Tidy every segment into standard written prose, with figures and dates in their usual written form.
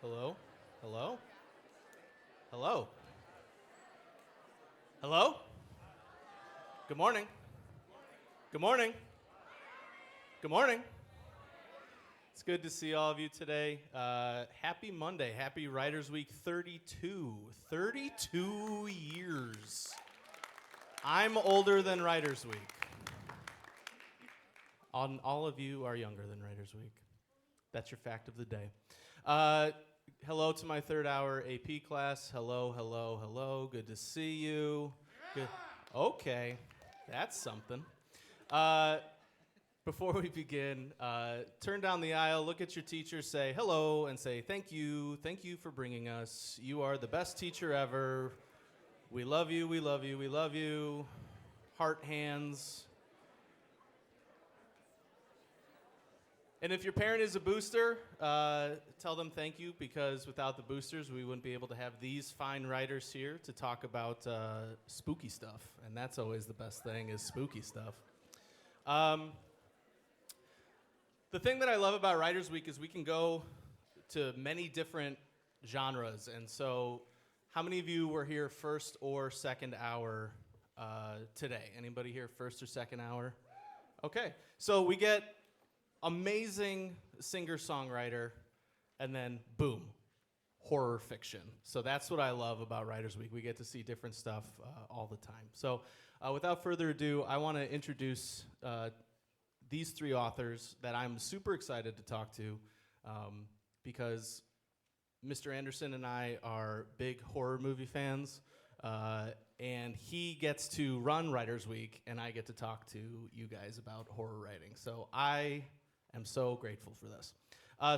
Hello? Hello? Hello? Hello? Good morning. Good morning. Good morning. It's good to see all of you today. Happy Monday. Happy Writers Week 32. 32 years. I'm older than Writers Week. All of you are younger than Writers Week. That's your fact of the day. Hello to my third hour AP class. Hello, hello, hello. Good to see you. Good. Okay, that's something. Before we begin, turn down the aisle, look at your teacher, say hello, and say thank you for bringing us. You are the best teacher ever. We love you, we love you, we love you. Heart hands. And if your parent is a booster, tell them thank you, because without the boosters, we wouldn't be able to have these fine writers here to talk about spooky stuff. And that's always the best thing, is spooky stuff. The thing that I love about Writers Week is we can go to many different genres. And so how many of you were here first or second hour today? Anybody here first or second hour? Okay, so we get amazing singer-songwriter, and then boom, horror fiction. So that's what I love about Writers Week. We get to see different stuff all the time. So without further ado, I want to introduce these three authors that I'm super excited to talk to, because Mr. Anderson and I are big horror movie fans, and he gets to run Writers Week, and I get to talk to you guys about horror writing. So I am so grateful for this.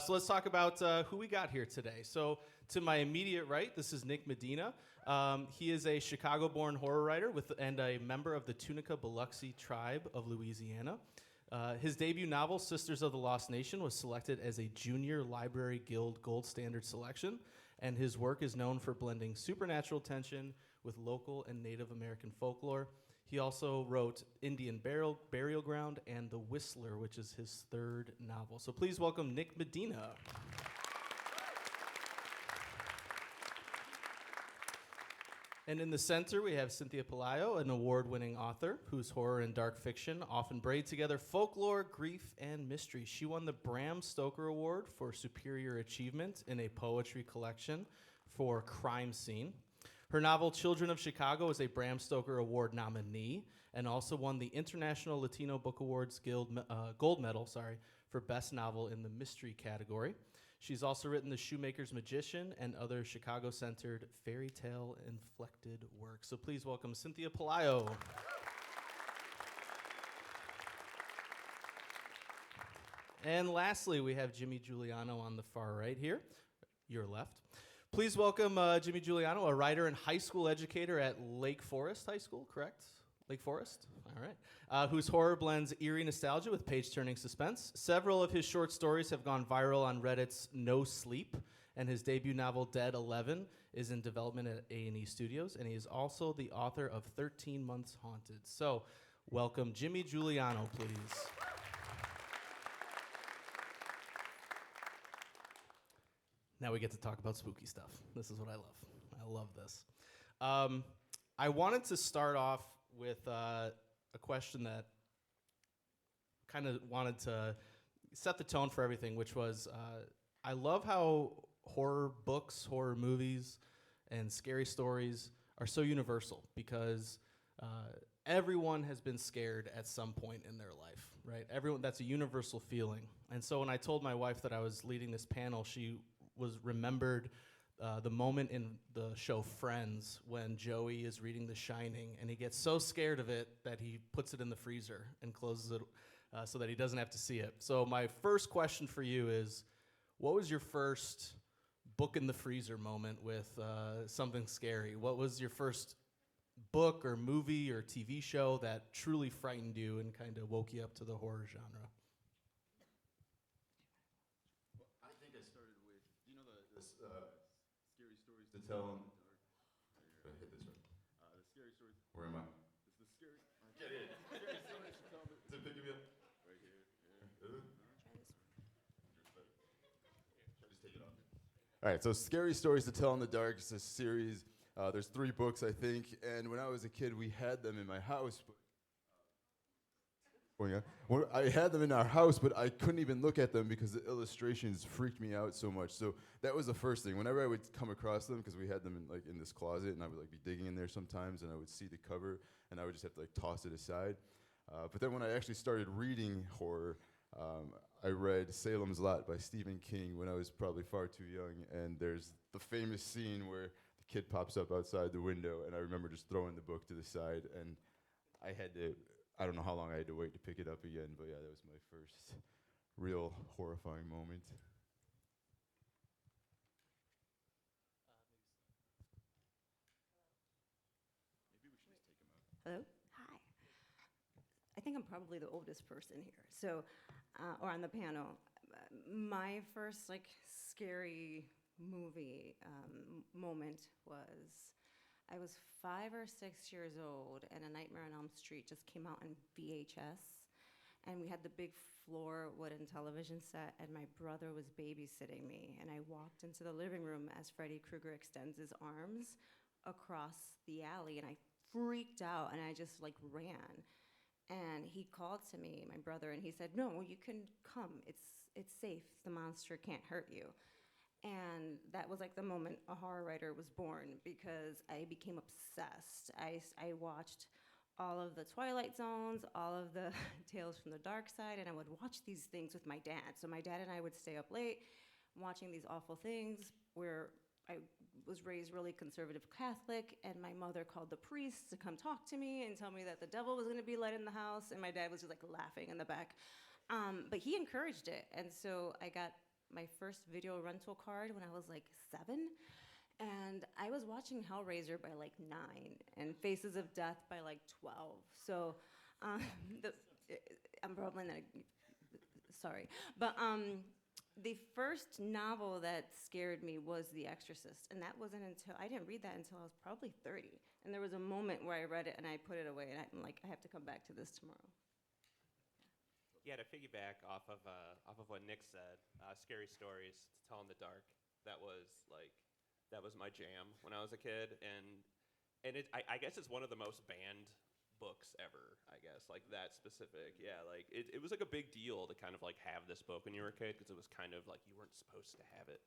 So let's talk about who we got here today. So to my immediate right, this is Nick Medina. He is a Chicago-born horror writer and a member of the Tunica Biloxi tribe of Louisiana. His debut novel, Sisters of the Lost Nation, was selected as a Junior Library Guild Gold Standard selection, and his work is known for blending supernatural tension with local and Native American folklore. He also wrote Indian Burial Ground and The Whistler, which is his third novel. So please welcome Nick Medina. And in the center, we have Cynthia Pelayo, an award-winning author whose horror and dark fiction often braid together folklore, grief, and mystery. She won the Bram Stoker Award for Superior Achievement in a Poetry Collection for Crime Scene. Her novel, Children of Chicago, is a Bram Stoker Award nominee and also won the International Latino Book Awards Guild Gold Medal for Best Novel in the Mystery category. She's also written The Shoemaker's Magician and other Chicago-centered fairy tale-inflected works. So please welcome Cynthia Pelayo. And lastly, we have Jimmy Giuliano on the far right here, your left. Please welcome Jimmy Giuliano, a writer and high school educator at Lake Forest High School, correct? Lake Forest? All right. Whose horror blends eerie nostalgia with page-turning suspense. Several of his short stories have gone viral on Reddit's No Sleep, and his debut novel, Dead 11, is in development at A&E Studios, and he is also the author of 13 Months Haunted. So, welcome Jimmy Giuliano, please. Now we get to talk about spooky stuff. This is what I love. I love this. I wanted to start off with a question that kind of wanted to set the tone for everything, which was I love how horror books, horror movies, and scary stories are so universal, because everyone has been scared at some point in their life, right? Everyone, that's a universal feeling. And so when I told my wife that I was leading this panel, she was remembered the moment in the show Friends when Joey is reading The Shining, and he gets so scared of it that he puts it in the freezer and closes it so that he doesn't have to see it. So my first question for you is, what was your first book in the freezer moment with something scary? What was your first book or movie or TV show that truly frightened you and kind of woke you up to the horror genre? I think I started with, do you know this scary stories to tell? I hit this right. The scary stories. Where am I? It's the scary. Get in. Scary stories to tell. Is it picking me up? Right here. Yeah. Try this one. Just take it off. All right, so Scary Stories to Tell in the Dark is a series. There's 3 books, I think, and when I was a kid, we had them in my house. Well, I had them in our house, but I couldn't even look at them because the illustrations freaked me out so much. So that was the first thing. Whenever I would come across them, because we had them in this closet, and I would be digging in there sometimes, and I would see the cover, and I would just have to toss it aside. But then when I actually started reading horror, I read Salem's Lot by Stephen King when I was probably far too young, and there's the famous scene where the kid pops up outside the window, and I remember just throwing the book to the side, and I don't know how long I had to wait to pick it up again, but yeah, that was my first real horrifying moment. Maybe we should just take him out. Hello? Hi. I think I'm probably the oldest person here, so, or on the panel. My first, scary movie moment was, I was 5 or 6 years old, and A Nightmare on Elm Street just came out on VHS, and we had the big floor wooden television set, and my brother was babysitting me, and I walked into the living room as Freddy Krueger extends his arms across the alley, and I freaked out, and I just ran. And he called to me, my brother, and he said, "No, you can come. It's safe. The monster can't hurt you." And that was the moment a horror writer was born, because I became obsessed. I watched all of the Twilight Zones, all of the Tales from the Dark Side, and I would watch these things with my dad. So my dad and I would stay up late watching these awful things, where I was raised really conservative Catholic, and my mother called the priest to come talk to me and tell me that the devil was gonna be let in the house, and my dad was just laughing in the back. But he encouraged it, and so I got my first video rental card when I was 7, and I was watching Hellraiser by 9, and Faces of Death by 12. So I'm probably not, sorry. But the first novel that scared me was The Exorcist, and that wasn't until, I didn't read that until I was probably 30. And there was a moment where I read it and I put it away, and I'm I have to come back to this tomorrow. Yeah, to piggyback off of what Nick said, Scary Stories to Tell in the Dark. That was my jam when I was a kid, and I guess it's one of the most banned books ever. I guess that specific. Yeah, it was a big deal to kind of have this book when you were a kid, because it was kind of you weren't supposed to have it.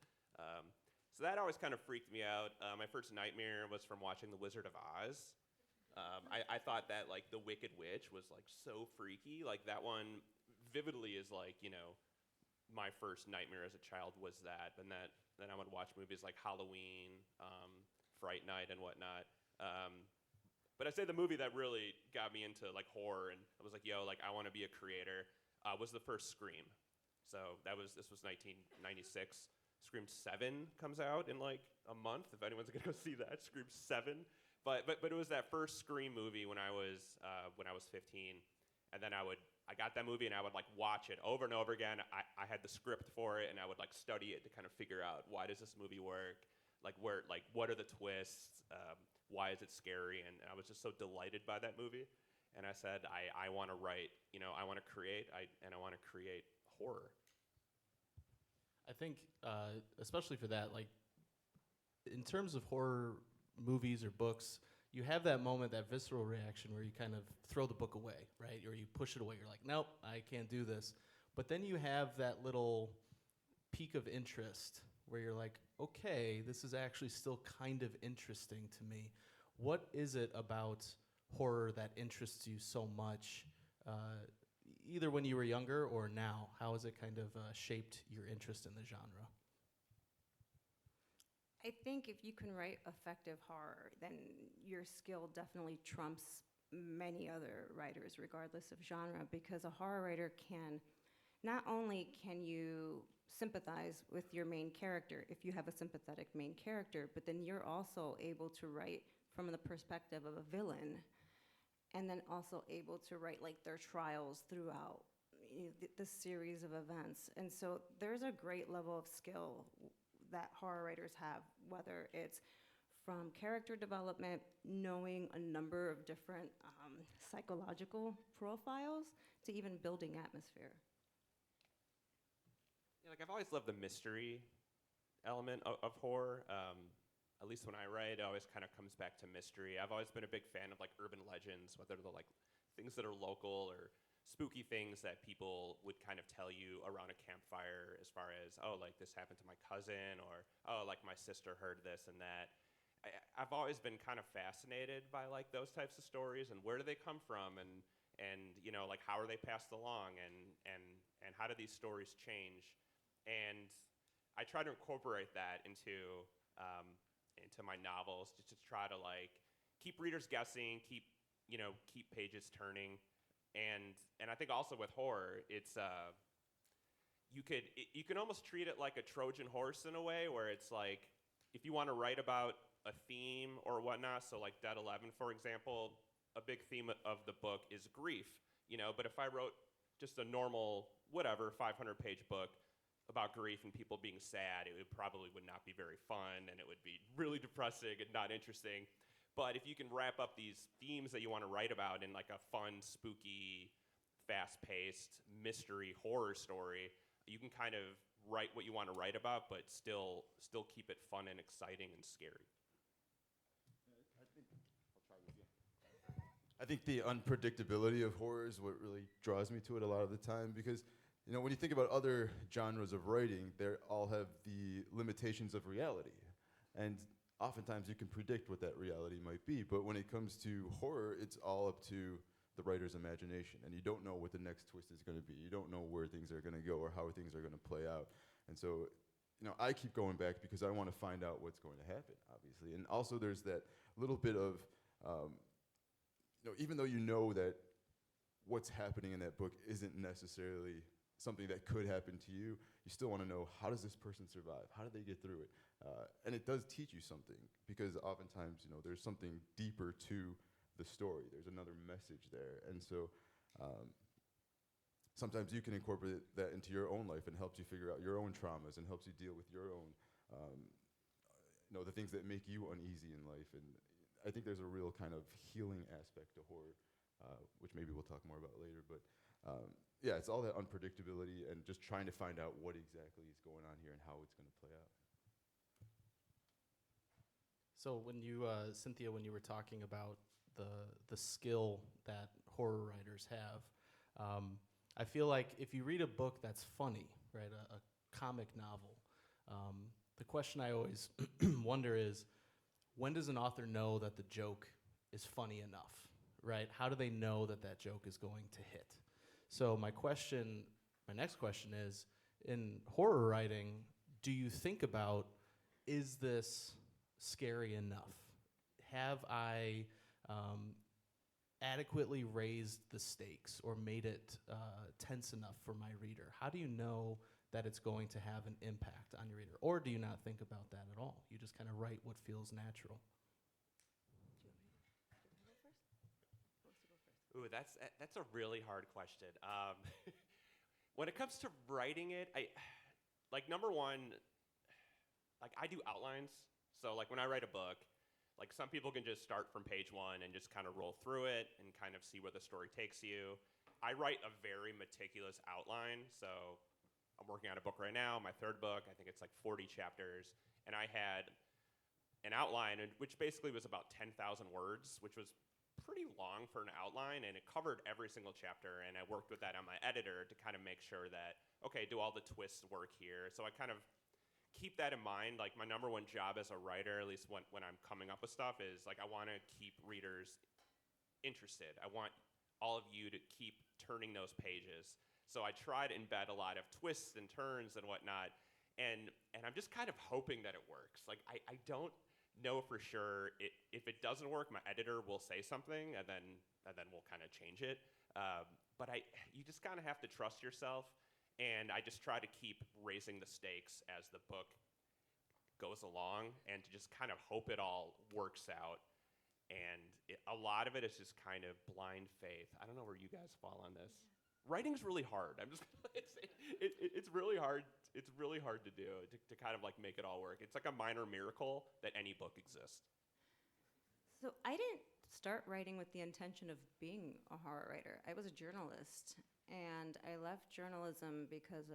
So that always kind of freaked me out. My first nightmare was from watching The Wizard of Oz. I thought that the Wicked Witch was so freaky. That one vividly is my first nightmare as a child was that. And then I would watch movies like Halloween, Fright Night, and whatnot. But I'd say the movie that really got me into horror, and I was yo, I want to be a creator, was the first Scream. So this was 1996. Scream 7 comes out in a month. If anyone's gonna go see that, Scream 7. But it was that first Scream movie when I was 15, and then I got that movie and I would watch it over and over again. I had the script for it, and I would study it to kind of figure out, why does this movie work? What are the twists? Why is it scary? And I was just so delighted by that movie. And I said, I want to write, I want to create, and I want to create horror. I think, especially for that, in terms of horror movies or books, you have that moment, that visceral reaction where you kind of throw the book away, right? Or you push it away. You're like, nope, I can't do this. But then you have that little peak of interest where you're like, okay, this is actually still kind of interesting to me. What is it about horror that interests you so much, either when you were younger or now? How has it kind of shaped your interest in the genre? I think if you can write effective horror, then your skill definitely trumps many other writers, regardless of genre, because a horror writer can, not only can you sympathize with your main character if you have a sympathetic main character, but then you're also able to write from the perspective of a villain, and then also able to write their trials throughout the series of events. And so there's a great level of skill that horror writers have, whether it's from character development, knowing a number of different psychological profiles, to even building atmosphere. Yeah, I've always loved the mystery element of horror. At least when I write, it always kind of comes back to mystery. I've always been a big fan of like urban legends, whether they're like things that are local or spooky things that people would kind of tell you around a campfire, as far as, oh, like this happened to my cousin, or oh, like my sister heard this and that. I've always been kind of fascinated by like those types of stories, and where do they come from, and you know, like how are they passed along, and how do these stories change? And I try to incorporate that into my novels, just to try to like keep readers guessing, keep pages turning, and I think also with horror, it's you can almost treat it like a Trojan horse in a way, where it's like if you want to write about a theme or whatnot, so like Dead 11, for example, a big theme of the book is grief, but if I wrote just a normal, whatever, 500-page book about grief and people being sad, it would not be very fun, and it would be really depressing and not interesting. But if you can wrap up these themes that you want to write about in like a fun, spooky, fast-paced mystery horror story, you can kind of write what you want to write about, but still keep it fun and exciting and scary. I think the unpredictability of horror is what really draws me to it a lot of the time, because when you think about other genres of writing, they all have the limitations of reality, and oftentimes you can predict what that reality might be. But when it comes to horror, it's all up to the writer's imagination, and you don't know what the next twist is going to be. You don't know where things are going to go or how things are going to play out. And so, I keep going back because I want to find out what's going to happen, obviously. And also there's that little bit of even though you know that what's happening in that book isn't necessarily something that could happen to you, you still want to know, how does this person survive? How do they get through it? And it does teach you something, because oftentimes, there's something deeper to the story. There's another message there. And so sometimes you can incorporate that into your own life, and helps you figure out your own traumas, and helps you deal with your own, the things that make you uneasy in life. And I think there's a real kind of healing aspect to horror, which maybe we'll talk more about later. But yeah, it's all that unpredictability and just trying to find out what exactly is going on here and how it's going to play out. So when you, Cynthia, when you were talking about the skill that horror writers have, I feel like if you read a book that's funny, right, a comic novel, the question I always wonder is, when does an author know that the joke is funny enough, right? How do they know that that joke is going to hit? So my next question is, in horror writing, do you think about, is this scary enough? Have I adequately raised the stakes or made it tense enough for my reader? How do you know that it's going to have an impact on your reader? Or do you not think about that at all? You just kind of write what feels natural. Ooh, that's a really hard question. When it comes to writing it, number one, I do outlines. So like when I write a book, like some people can just start from page one and just kind of roll through it and kind of see where the story takes you. I write a very meticulous outline. So I'm working on a book right now, my third book. I think it's like 40 chapters. And I had an outline, which basically was about 10,000 words, which was pretty long for an outline, and it covered every single chapter. And I worked with that on my editor to kind of make sure that, okay, do all the twists work here? So I kind of keep that in mind. Like my number one job as a writer, at least when I'm coming up with stuff, is like I want to keep readers interested. I want all of you to keep turning those pages. So I try to embed a lot of twists and turns and whatnot, and I'm just kind of hoping that it works. Like I don't know for sure. If it doesn't work, my editor will say something, and then we'll kind of change it. But you just kind of have to trust yourself, and I just try to keep raising the stakes as the book goes along, and to just kind of hope it all works out. And a lot of it is just kind of blind faith. I don't know where you guys fall on this. Writing's really hard. It's really hard. It's really hard to do, to kind of like make it all work. It's like a minor miracle that any book exists. So I didn't start writing with the intention of being a horror writer. I was a journalist, and I left journalism because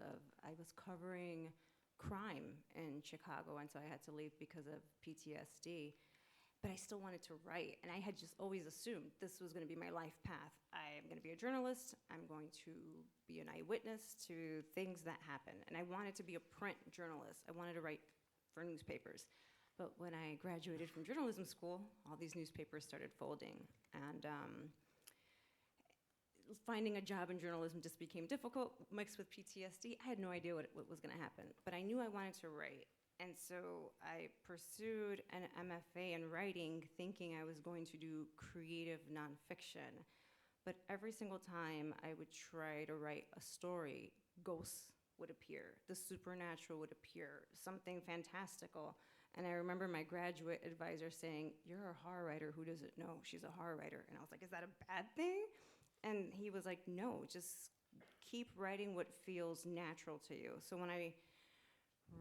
I was covering crime in Chicago, and so I had to leave because of PTSD. But I still wanted to write, and I had just always assumed this was going to be my life path. I am going to be a journalist. I'm going to be an eyewitness to things that happen, and I wanted to be a print journalist. I wanted to write for newspapers. But when I graduated from journalism school, all these newspapers started folding, and finding a job in journalism just became difficult, mixed with PTSD. I had no idea what was going to happen, but I knew I wanted to write. And so I pursued an MFA in writing, thinking I was going to do creative nonfiction. But every single time I would try to write a story, ghosts would appear, the supernatural would appear, something fantastical. And I remember my graduate advisor saying, "You're a horror writer, who doesn't know she's a horror writer?" And I was like, "Is that a bad thing?" And he was like, "No, just keep writing what feels natural to you." So when I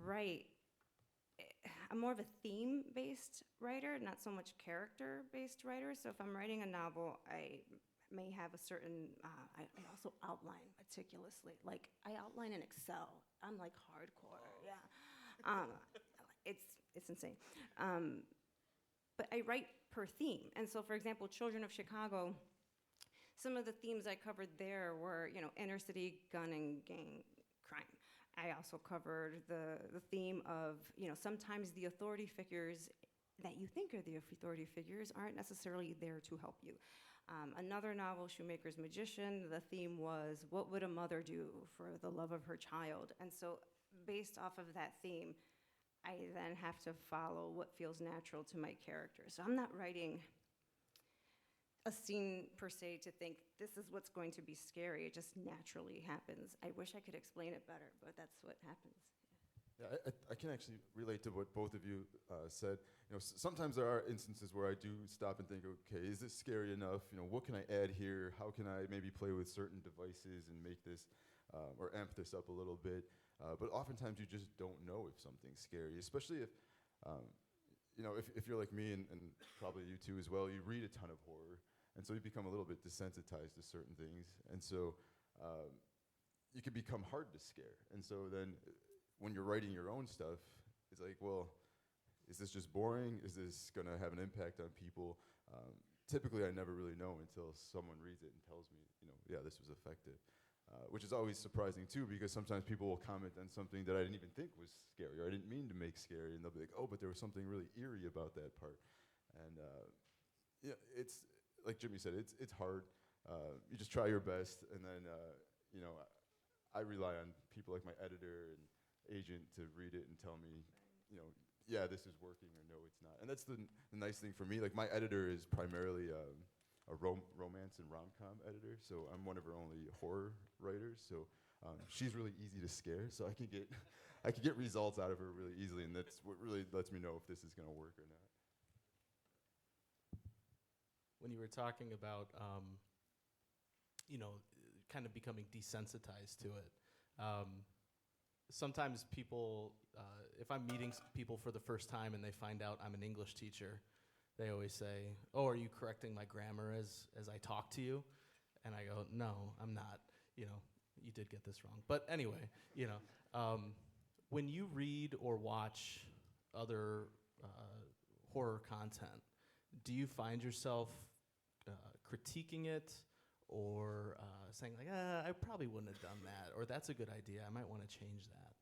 write, I'm more of a theme-based writer, not so much character-based writer. So if I'm writing a novel, I may have a certain, I also outline meticulously. Like, I outline in Excel. I'm like hardcore, yeah. It's insane. But I write per theme. And so, for example, Children of Chicago, some of the themes I covered there were, inner city gun and gang crime. I also covered the theme of, sometimes the authority figures that you think are the authority figures aren't necessarily there to help you. Another novel, Shoemaker's Magician, the theme was, what would a mother do for the love of her child? And so based off of that theme, I then have to follow what feels natural to my character. So I'm not writing a scene per se to think this is what's going to be scary. It just naturally happens. I wish I could explain it better, but that's what happens. Yeah, I can actually relate to what both of you said. Sometimes there are instances where I do stop and think, okay, is this scary enough? What can I add here? How can I maybe play with certain devices and make this or amp this up a little bit? But oftentimes you just don't know if something's scary, especially if you're like me and probably you too as well. You read a ton of horror, and so you become a little bit desensitized to certain things, and so you can become hard to scare. And so then, when you're writing your own stuff, it's like, well, is this just boring? Is this going to have an impact on people? Typically, I never really know until someone reads it and tells me, yeah, this was effective. Which is always surprising, too, because sometimes people will comment on something that I didn't even think was scary, or I didn't mean to make scary, and they'll be like, oh, but there was something really eerie about that part. And yeah, it's, like Jimmy said, it's hard. You just try your best, and then, I rely on people like my editor and agent to read it and tell me, yeah, this is working, or no, it's not. And that's the nice thing for me. Like, my editor is primarily a romance and rom-com editor, so I'm one of her only horror writers. So she's really easy to scare, so I can get results out of her really easily, and that's what really lets me know if this is going to work or not. When you were talking about, kind of becoming desensitized to it, sometimes people, if I'm meeting people for the first time and they find out I'm an English teacher, they always say, "Oh, are you correcting my grammar as I talk to you?" And I go, "No, I'm not. You did get this wrong." But anyway, when you read or watch other horror content, do you find yourself critiquing it, or saying like, I probably wouldn't have done that, or that's a good idea, I might want to change that,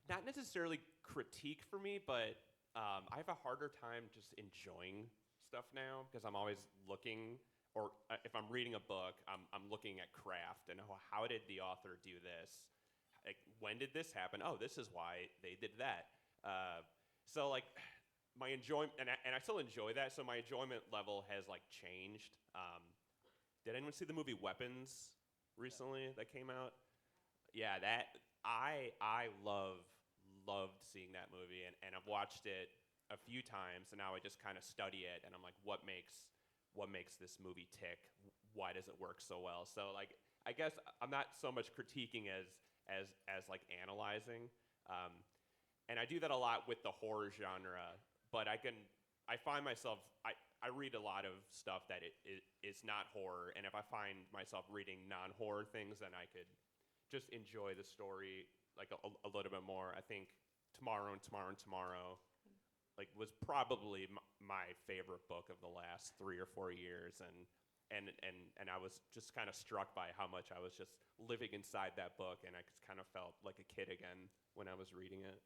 Not necessarily critique for me, but I have a harder time just enjoying stuff now because I'm always looking, or if I'm reading a book, I'm looking at craft and how did the author do this? Like, when did this happen? Oh, this is why they did that. So like my enjoyment, and I still enjoy that. So my enjoyment level has like changed. Did anyone see the movie Weapons recently that came out? Yeah, that I loved seeing that movie, and I've watched it a few times, and now I just kind of study it, and I'm like, what makes this movie tick? Why does it work so well? So like, I guess I'm not so much critiquing as like analyzing, and I do that a lot with the horror genre. But I find myself, I read a lot of stuff that is not horror, and if I find myself reading non-horror things, then I could just enjoy the story like a little bit more. I think Tomorrow and Tomorrow and Tomorrow like was probably my favorite book of the last 3 or 4 years, and I was just kind of struck by how much I was just living inside that book, and I just kind of felt like a kid again when I was reading it.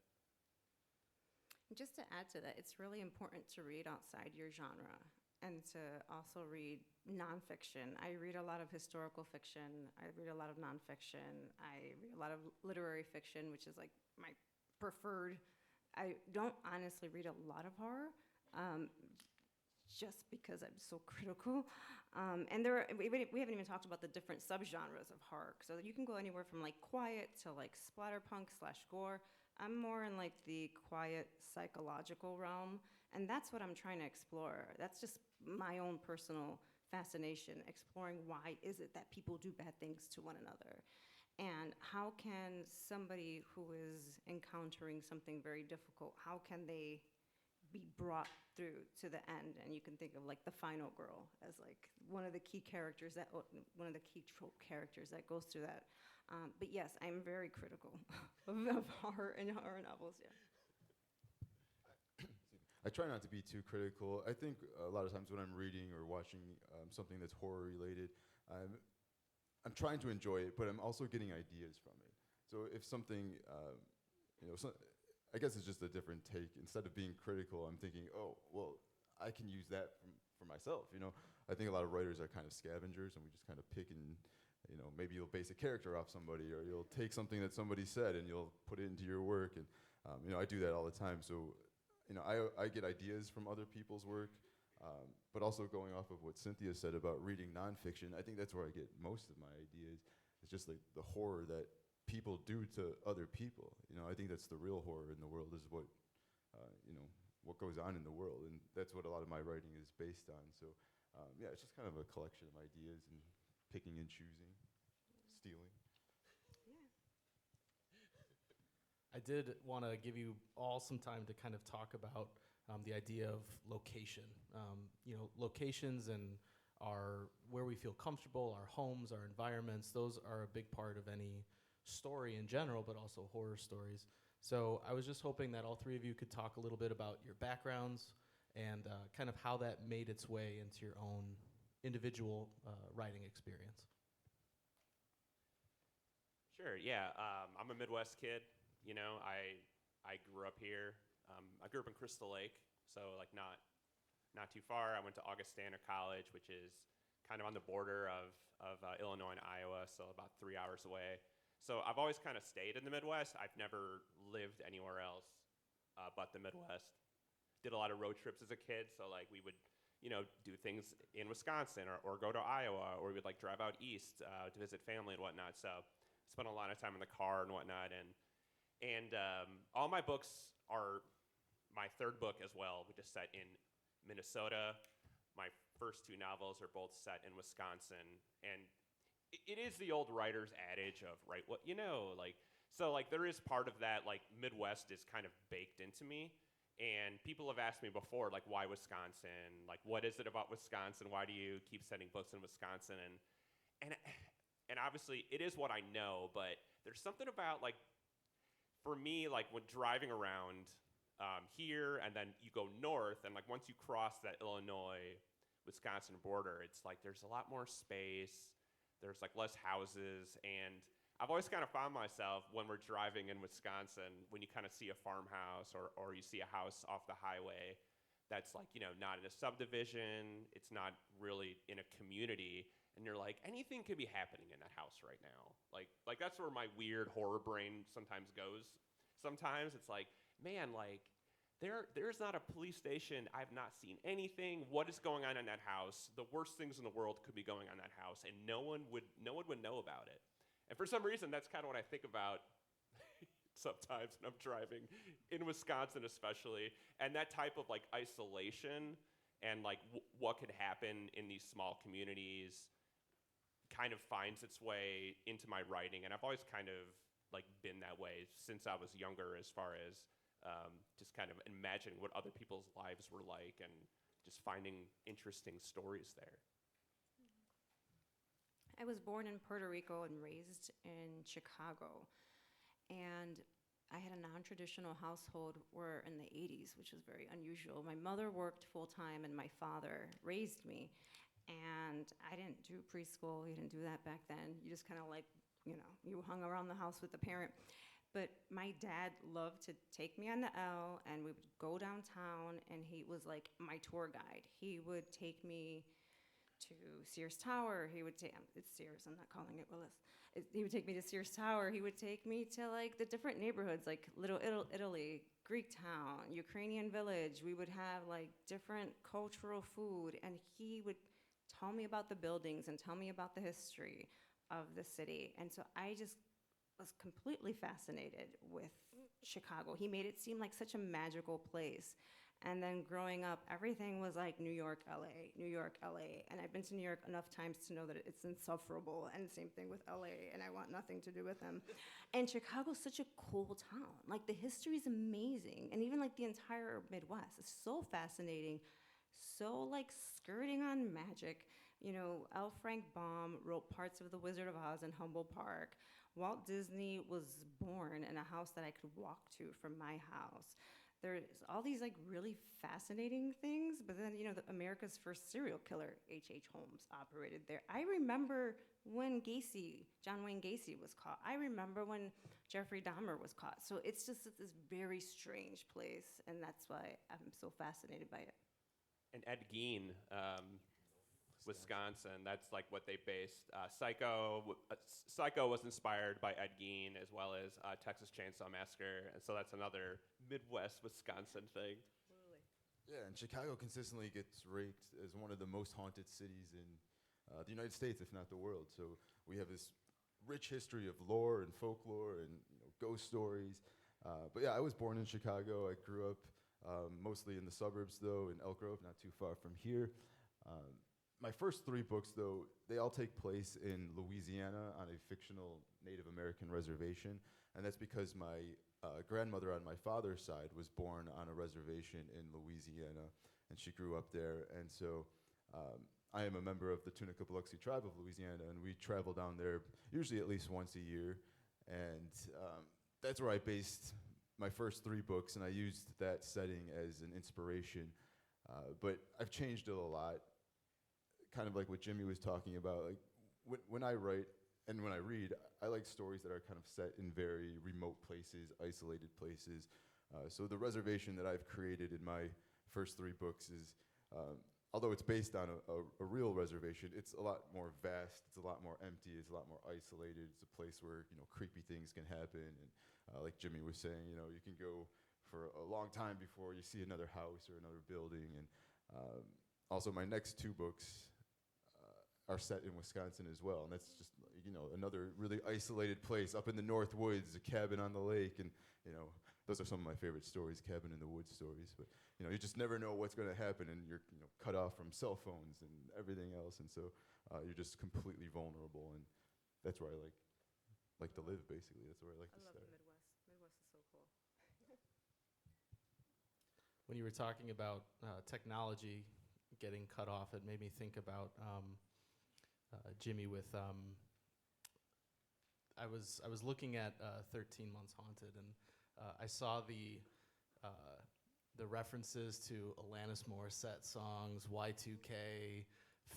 Just to add to that, it's really important to read outside your genre and to also read nonfiction. I read a lot of historical fiction. I read a lot of nonfiction. I read a lot of literary fiction, which is like my preferred. I don't honestly read a lot of horror, just because I'm so critical. And we haven't even talked about the different subgenres of horror. So you can go anywhere from like quiet to like splatterpunk / gore. I'm more in like the quiet psychological realm, and that's what I'm trying to explore. That's just my own personal fascination, exploring why is it that people do bad things to one another. And how can somebody who is encountering something very difficult, how can they be brought through to the end? And you can think of like the final girl as like one of the key characters one of the key trope characters that goes through that. But yes, I'm very critical of horror and horror novels, yeah. I try not to be too critical. I think a lot of times when I'm reading or watching something that's horror related, I'm trying to enjoy it, but I'm also getting ideas from it. So if something, I guess it's just a different take. Instead of being critical, I'm thinking, oh, well, I can use that for myself. I think a lot of writers are kind of scavengers, and we just kind of pick and, maybe you'll base a character off somebody, or you'll take something that somebody said and you'll put it into your work. And I do that all the time. So I get ideas from other people's work, but also going off of what Cynthia said about reading nonfiction, I think that's where I get most of my ideas. It's just like the horror that people do to other people. I think that's the real horror in the world, is what goes on in the world, and that's what a lot of my writing is based on. So yeah, it's just kind of a collection of ideas and picking and choosing, stealing. I did want to give you all some time to kind of talk about the idea of location. Locations and where we feel comfortable, our homes, our environments, those are a big part of any story in general, but also horror stories. So I was just hoping that all three of you could talk a little bit about your backgrounds and kind of how that made its way into your own individual writing experience. Sure, yeah. I'm a Midwest kid. I grew up here. I grew up in Crystal Lake, so like not too far. I went to Augustana College, which is kind of on the border of Illinois and Iowa, so about 3 hours away. So I've always kind of stayed in the Midwest. I've never lived anywhere else but the Midwest. Did a lot of road trips as a kid, so like we would do things in Wisconsin or go to Iowa, or we would like drive out east to visit family and whatnot. So spent a lot of time in the car and whatnot, and all my books are, my third book as well, which is set in Minnesota. My first two novels are both set in Wisconsin, and it is the old writer's adage of write what you know, so there is part of that, like Midwest is kind of baked into me. And people have asked me before, like, why Wisconsin? Like, what is it about Wisconsin? Why do you keep sending books in Wisconsin? And obviously, it is what I know, but there's something about, like, for me, like, when driving around here, and then you go north, and, like, once you cross that Illinois-Wisconsin border, it's like there's a lot more space, there's, like, less houses, and I've always kind of found myself when we're driving in Wisconsin, when you kind of see a farmhouse or you see a house off the highway that's like, not in a subdivision, it's not really in a community, and you're like, anything could be happening in that house right now. Like that's where my weird horror brain sometimes goes. Sometimes it's like, man, like there's not a police station, I've not seen anything. What is going on in that house? The worst things in the world could be going on in that house, and no one would know about it. And for some reason, that's kind of what I think about sometimes when I'm driving in Wisconsin, especially. And that type of like isolation and like what could happen in these small communities kind of finds its way into my writing. And I've always kind of like been that way since I was younger, as far as just kind of imagining what other people's lives were like and just finding interesting stories there. I was born in Puerto Rico and raised in Chicago. And I had a non-traditional household where in the 80s, which was very unusual. My mother worked full-time and my father raised me. And I didn't do preschool, you didn't do that back then. You just kind of like, you hung around the house with the parent. But my dad loved to take me on the L, and we would go downtown, and he was like my tour guide. He would take me to Sears Tower. He would take, it's Sears, I'm not calling it Willis. He would take me to Sears Tower. He would take me to like the different neighborhoods, like Little Italy, Greek Town, Ukrainian Village. We would have like different cultural food, and he would tell me about the buildings and tell me about the history of the city. And so I just was completely fascinated with Chicago. He made it seem like such a magical place. And then growing up, everything was like New York, LA, New York, LA. And I've been to New York enough times to know that it's insufferable. And same thing with LA, and I want nothing to do with them. And Chicago's such a cool town. Like, the history's amazing. And even like the entire Midwest is so fascinating, so like skirting on magic. L. Frank Baum wrote parts of The Wizard of Oz in Humboldt Park. Walt Disney was born in a house that I could walk to from my house. There's all these like really fascinating things, but then, America's first serial killer, H.H. Holmes, operated there. I remember when John Wayne Gacy was caught. I remember when Jeffrey Dahmer was caught. So it's just this very strange place, and that's why I'm so fascinated by it. And Ed Gein, Wisconsin, that's like what they based. Psycho was inspired by Ed Gein, as well as Texas Chainsaw Massacre, and so that's another Midwest Wisconsin thing. Yeah, and Chicago consistently gets ranked as one of the most haunted cities in the United States, if not the world. So we have this rich history of lore and folklore and ghost stories. But yeah, I was born in Chicago. I grew up mostly in the suburbs, though, in Elk Grove, not too far from here. My first 3 books, though, they all take place in Louisiana on a fictional Native American reservation. And that's because my grandmother on my father's side was born on a reservation in Louisiana, and she grew up there. And so I am a member of the Tunica Biloxi tribe of Louisiana, and we travel down there usually at least once a year. And that's where I based my first 3 books, and I used that setting as an inspiration. But I've changed it a lot. Kind of like what Jimmy was talking about, like when I write and when I read, I like stories that are kind of set in very remote places, isolated places. So the reservation that I've created in my first 3 books is, although it's based on a real reservation, it's a lot more vast, it's a lot more empty, it's a lot more isolated. It's a place where creepy things can happen, and like Jimmy was saying, you can go for a long time before you see another house or another building. And also my next 2 books are set in Wisconsin as well, and that's just another really isolated place up in the North Woods, a cabin on the lake, and those are some of my favorite stories, cabin in the woods stories. But you just never know what's going to happen, and you're cut off from cell phones and everything else, and so you're just completely vulnerable, and that's where I like to live. Basically, that's where I like to start. I love the Midwest. Midwest is so cool. When you were talking about technology getting cut off, it made me think about Jimmy with I was looking at 13 Months Haunted, and I saw the references to Alanis Morissette songs, Y2K,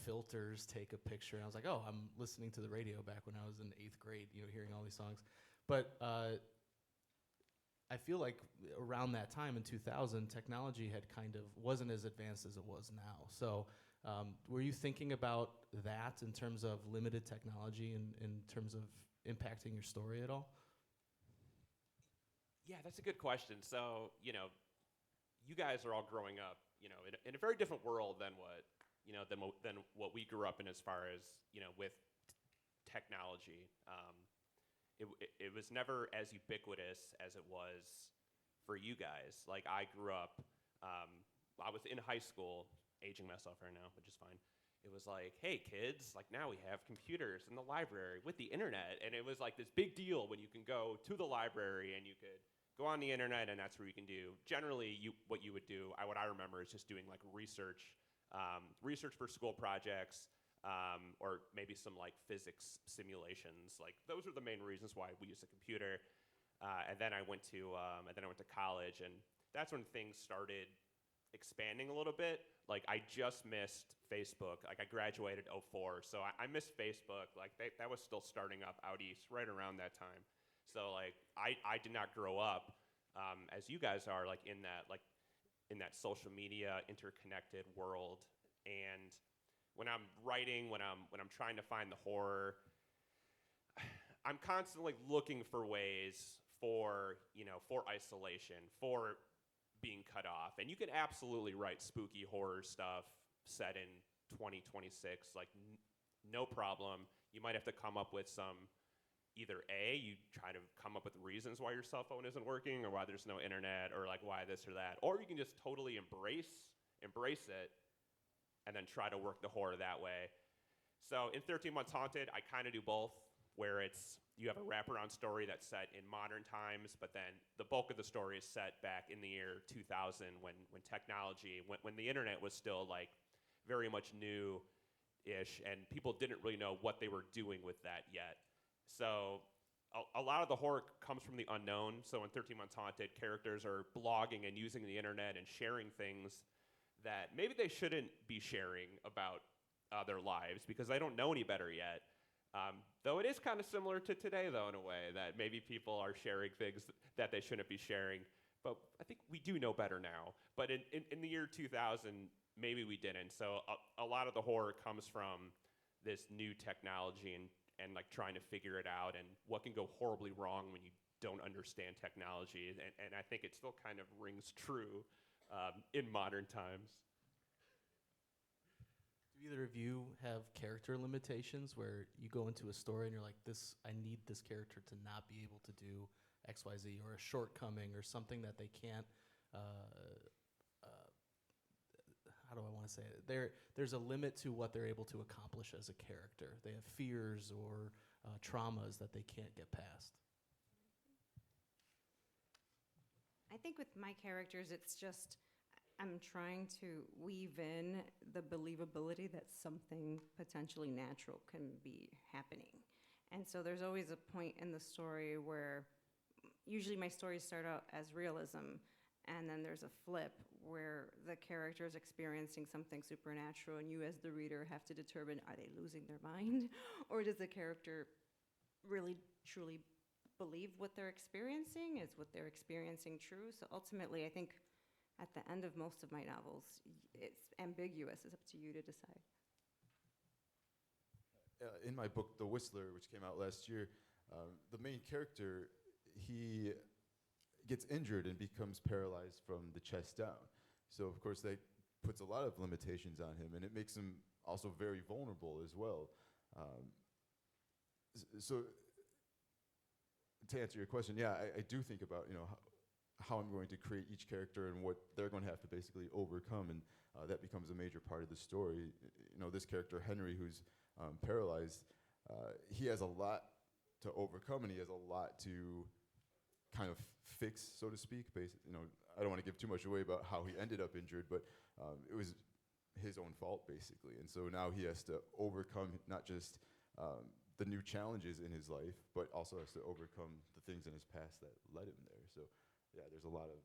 filters, take a picture, and I was like, oh, I'm listening to the radio back when I was in 8th grade, hearing all these songs. But I feel like around that time in 2000, technology had wasn't as advanced as it was now. So were you thinking about that in terms of limited technology and in terms of impacting your story at all? Yeah, that's a good question. So, you guys are all growing up, in a very different world than what we grew up in as far as, with technology. It was never as ubiquitous as it was for you guys. Like, I grew up, I was in high school, aging myself right now, which is fine. It was like, hey, kids, like now we have computers in the library with the internet. And it was like this big deal when you can go to the library and you could go on the internet, and that's where you can do. Generally, what you would do, what I remember is just doing like research for school projects, or maybe some like physics simulations. Like those are the main reasons why we use a computer. and then I went to college, and that's when things started expanding a little bit. Like I just missed Facebook. Like I graduated '04, so I missed Facebook. Like that was still starting up out east right around that time. So like I did not grow up as you guys are like in that social media interconnected world. And when I'm writing, when I'm trying to find the horror, I'm constantly looking for ways for isolation, for being cut off. And you can absolutely write spooky horror stuff set in 2026, like no problem. You might have to come up with either you try to come up with reasons why your cell phone isn't working, or why there's no internet, or like why this or that. Or you can just totally embrace it and then try to work the horror that way. So in 13 Months Haunted, I kind of do both, where you have a wraparound story that's set in modern times, but then the bulk of the story is set back in the year 2000 when technology, when the internet was still like very much new-ish, and people didn't really know what they were doing with that yet. So a lot of the horror comes from the unknown. So in 13 Months Haunted, characters are blogging and using the internet and sharing things that maybe they shouldn't be sharing about their lives because they don't know any better yet. Though it is kind of similar to today, though, in a way, that maybe people are sharing things that they shouldn't be sharing. But I think we do know better now. But in the year 2000, maybe we didn't. So a lot of the horror comes from this new technology and like trying to figure it out, and what can go horribly wrong when you don't understand technology. And I think it still kind of rings true in modern times. Do either of you have character limitations where you go into a story and you're like, I need this character to not be able to do X, Y, Z, or a shortcoming or something that they can't, how do I want to say it? There's a limit to what they're able to accomplish as a character. They have fears or traumas that they can't get past. I think with my characters, it's just I'm trying to weave in the believability that something potentially natural can be happening. And so there's always a point in the story where usually my stories start out as realism, and then there's a flip where the character is experiencing something supernatural, and you as the reader have to determine, are they losing their mind? Or does the character really, truly believe what they're experiencing? Is what they're experiencing true? So ultimately, I think at the end of most of my novels, it's ambiguous. It's up to you to decide. In my book, The Whistler, which came out last year, the main character, he gets injured and becomes paralyzed from the chest down. So, of course, that puts a lot of limitations on him, and it makes him also very vulnerable as well. So, to answer your question, yeah, I do think about, how I'm going to create each character and what they're going to have to basically overcome, and that becomes a major part of the story. This character, Henry, who's paralyzed, he has a lot to overcome, and he has a lot to kind of fix, so to speak. I don't want to give too much away about how he ended up injured, but it was his own fault, basically. And so now he has to overcome not just the new challenges in his life, but also has to overcome the things in his past that led him there. So, yeah, there's a lot of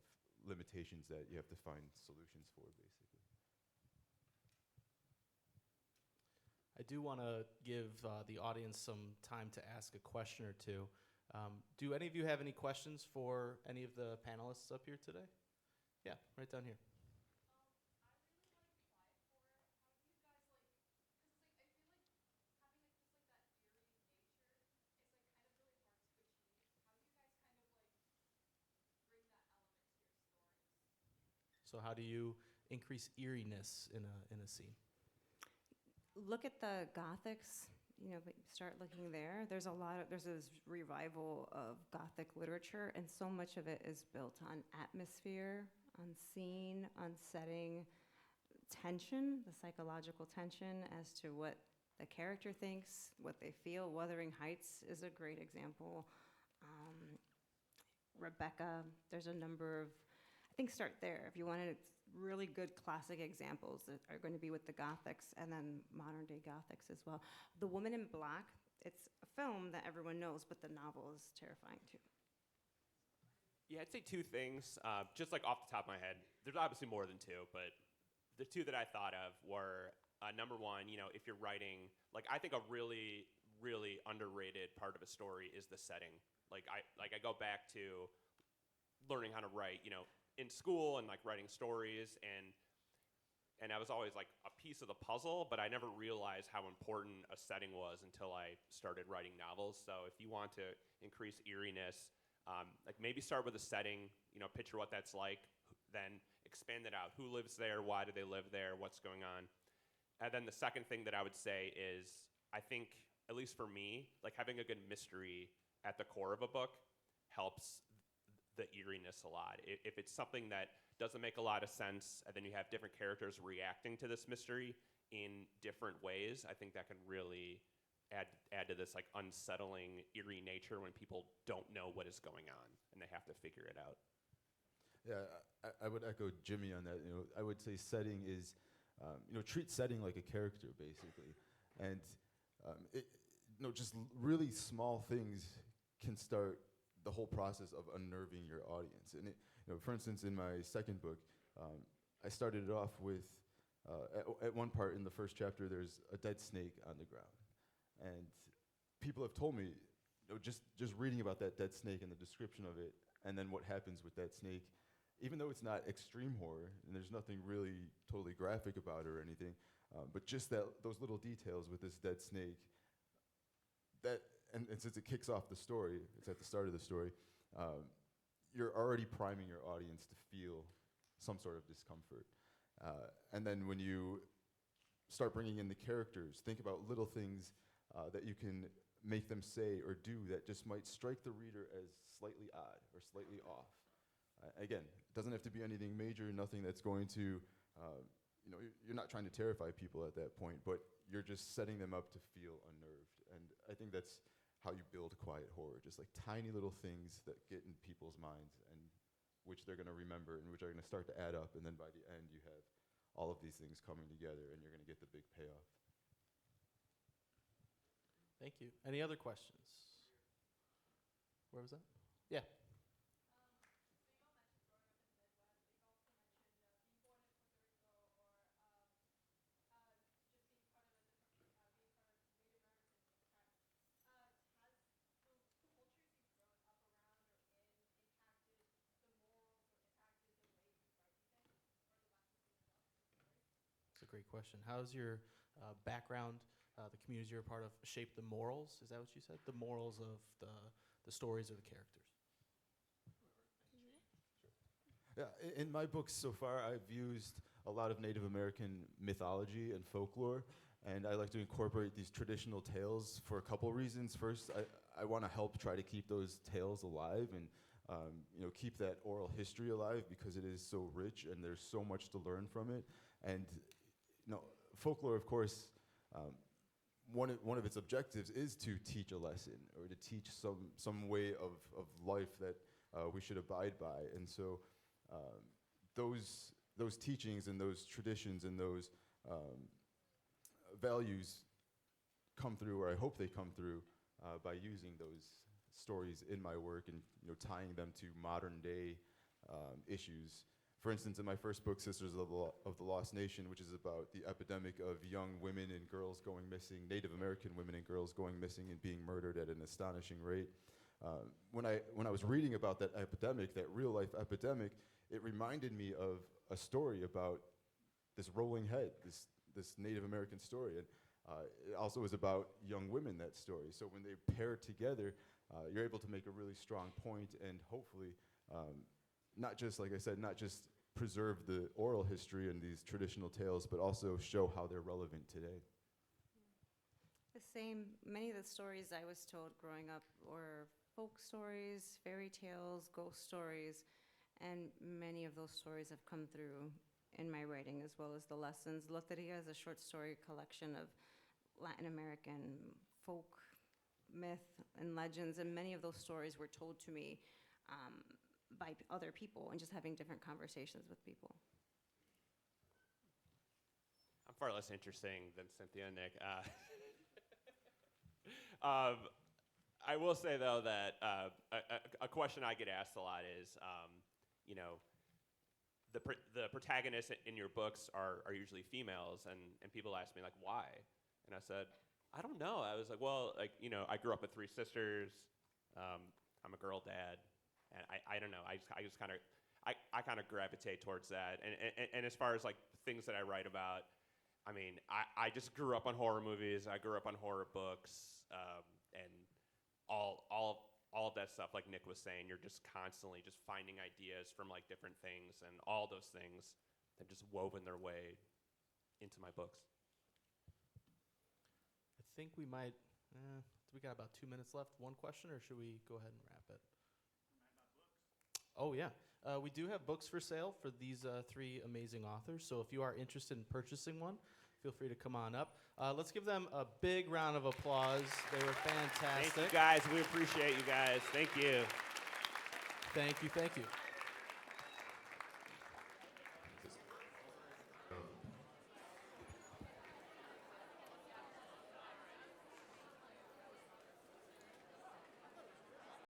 limitations that you have to find solutions for, basically. I do want to give the audience some time to ask a question or two. Do any of you have any questions for any of the panelists up here today? Yeah, right down here. So how do you increase eeriness in a scene? Look at the Gothics, but start looking there. There's this revival of Gothic literature, and so much of it is built on atmosphere, on scene, on setting, tension, the psychological tension as to what the character thinks, what they feel. Wuthering Heights is a great example. Rebecca, there's a number of, I think start there. If you wanted really good classic examples that are going to be with the Gothics and then modern day Gothics as well. The Woman in Black, it's a film that everyone knows, but the novel is terrifying too. Yeah, I'd say two things. Just like off the top of my head, there's obviously more than two, but the two that I thought of were number one, if you're writing, like I think a really, really underrated part of a story is the setting. I go back to learning how to write, in school and like writing stories and that was always like a piece of the puzzle, but I never realized how important a setting was until I started writing novels. So if you want to increase eeriness, like maybe start with a setting, picture what that's like, then expand it out. Who lives there? Why do they live there? What's going on? And then the second thing that I would say is I think, at least for me, like having a good mystery at the core of a book helps the eeriness a lot. If it's something that doesn't make a lot of sense, and then you have different characters reacting to this mystery in different ways, I think that can really add to this like unsettling, eerie nature when people don't know what is going on and they have to figure it out. Yeah, I would echo Jimmy on that. I would say setting is, treat setting like a character, basically. And just really small things can start the whole process of unnerving your audience. And for instance, in my second book, I started it off with, at one part in the first chapter, there's a dead snake on the ground. And people have told me, just reading about that dead snake and the description of it, and then what happens with that snake, even though it's not extreme horror, and there's nothing really totally graphic about it or anything, but just those little details with this dead snake, and since it kicks off the story, it's at the start of the story, you're already priming your audience to feel some sort of discomfort. And then when you start bringing in the characters, think about little things that you can make them say or do that just might strike the reader as slightly odd or slightly off. Again, it doesn't have to be anything major, nothing that's going to, you're not trying to terrify people at that point, but you're just setting them up to feel unnerved. And I think that's how you build quiet horror, just like tiny little things that get in people's minds and which they're going to remember and which are going to start to add up. And then by the end, you have all of these things coming together and you're going to get the big payoff. Thank you. Any other questions? Where was that? Yeah. It's a great question. How's your background, the communities you're a part of, shape the morals? Is that what you said? The morals of the stories or the characters? Yeah, in my books so far, I've used a lot of Native American mythology and folklore, and I like to incorporate these traditional tales for a couple reasons. First, I want to help try to keep those tales alive and keep that oral history alive because it is so rich and there's so much to learn from it. And folklore, of course, one of its objectives is to teach a lesson or to teach some way of life that we should abide by. And so those teachings and those traditions and those values come through, or I hope they come through, by using those stories in my work and tying them to modern day issues. For instance, in my first book, Sisters of the Lost Nation, which is about the epidemic of young women and girls going missing, Native American women and girls going missing and being murdered at an astonishing rate. When I was reading about that epidemic, that real life epidemic, it reminded me of a story about this rolling head, this Native American story. And it also was about young women, that story. So when they pair together, you're able to make a really strong point and hopefully not just, like I said, not just preserve the oral history and these traditional tales, but also show how they're relevant today. The same, many of the stories I was told growing up were folk stories, fairy tales, ghost stories, and many of those stories have come through in my writing as well as the lessons. Loteria is a short story collection of Latin American folk myth and legends, and many of those stories were told to me by other people and just having different conversations with people. I'm far less interesting than Cynthia and Nick. I will say though that a question I get asked a lot is, you know, the protagonists in your books are usually females, and people ask me like why, and I said I don't know. I was like, well, like you know, I grew up with 3 sisters. I'm a girl dad, and I don't know. I just kind of I kind of gravitate towards that, and as far as like things that I write about, I mean, I just grew up on horror movies. I grew up on horror books, and all of that stuff. Like Nick was saying, you're just constantly just finding ideas from like different things, and all those things have just woven their way into my books. I think we might. We got about 2 minutes left. One question, or should we go ahead and wrap it? Oh yeah, we do have books for sale for these 3 amazing authors. So if you are interested in purchasing one, feel free to come on up. Let's give them a big round of applause. They were fantastic. Thank you guys. We appreciate you guys. Thank you. Thank you. Thank you.